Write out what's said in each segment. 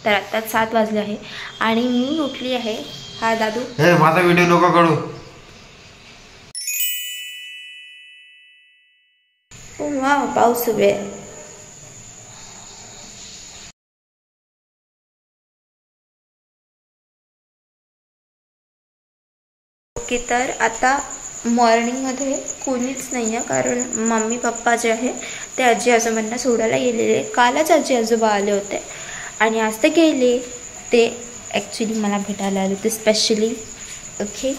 तर आता 7 वाजले आहे आणि मी उठली आहे. हा दादू माझा व्हिडिओ नको काढू. वाव पाऊस सुरू आहे. ओके, तर आता मॉर्निंगमध्ये कोणीच नाही आहे कारण मम्मी पप्पा जे आहे ते आजी आजोबांना सोडायला गेलेले. कालच आजी आजोबा आले होते आणि आज ते गेले. ते ॲक्च्युली मला भेटायला आले होते स्पेशली. ओके,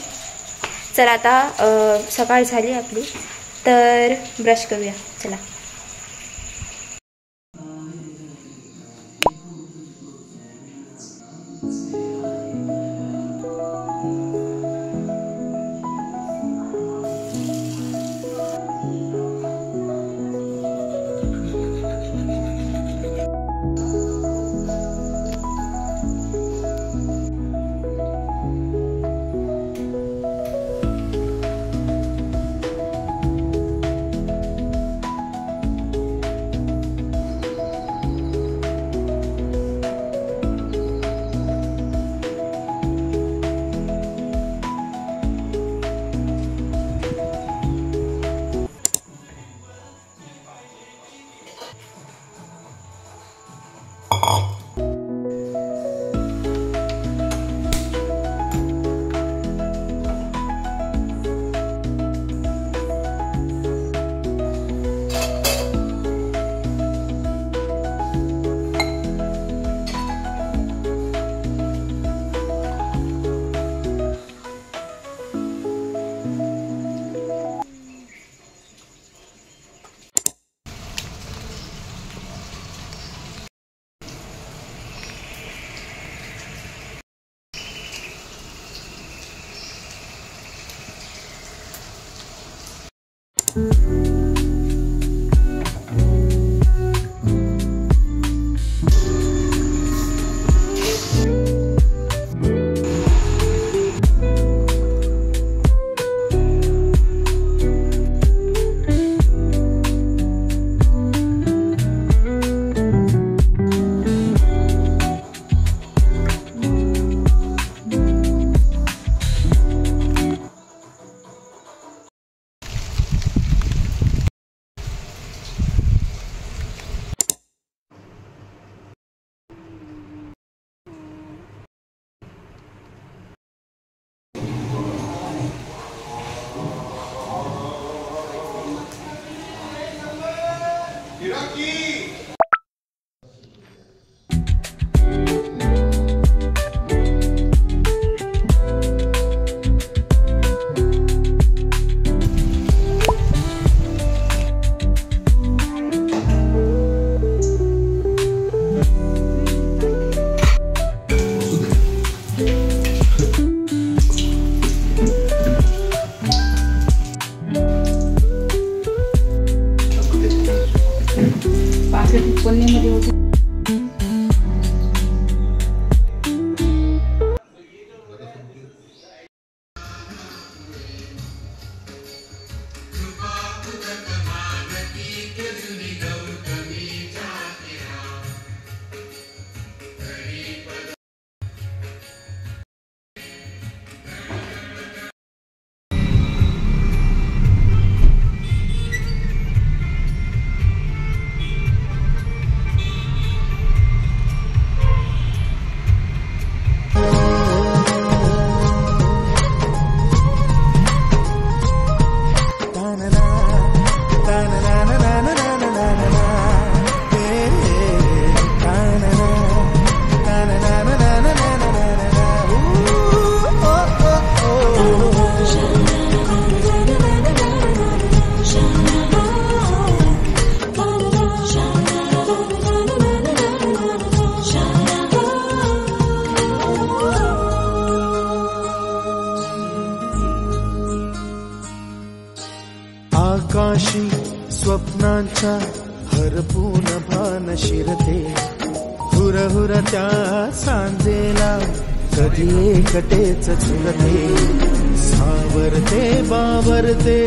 चल आता सकाळ झाली आपली, तर ब्रश करूया. चला. आकाशी स्वप्नांच्या हरपून भान शिरते, हुरहुर त्या सांजेला कधी एकटेच झुलते, सावरते बावरते.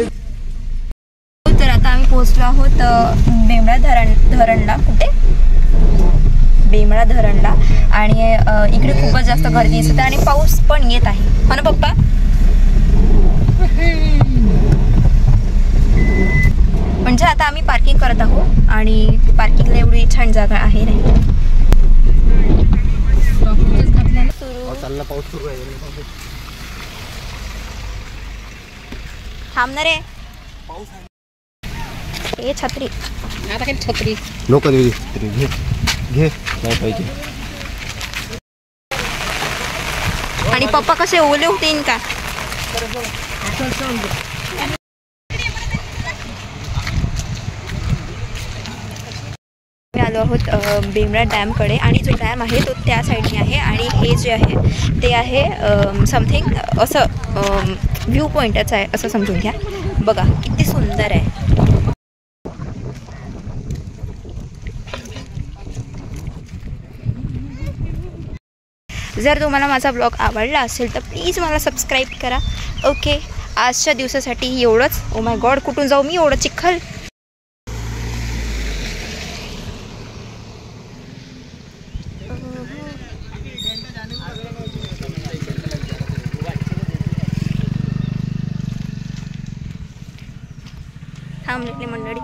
तर आता आम्ही पोहोचलो आहोत बेमडा धरणला. कुठे बेमळा धरणला आणि इकडे खूपच जास्त गर्दी दिसते आणि पाऊस पण येत आहे, हो ना पप्पा? म्हणजे आता आम्ही पार्किंग करत आहोत आणि पार्किंगला एवढी छान जागा आहे नाही. पाऊस सुरू आहे. थांबणार आहे ए छत्री. आता काही छत्री नको घे घे नाही पाहिजे. आणि पप्पा कसे ओले होतील का? आलो आहोत बेमळा डॅमकडे आणि जो डॅम आहे तो त्या साईडने आहे आणि हे जे आहे ते आहे समथिंग असं व्ह्यू पॉईंटच आहे असं समजून घ्या. बघा किती सुंदर आहे. जर तुम्हाला माझा ब्लॉग आवडला असेल तर प्लीज मला सबस्क्राईब करा. ओके, आजच्या दिवसासाठी एवढंच. ओ माय गॉड, कुठून जाऊ मी एवढं चिखल. थांबलेली मंडळी.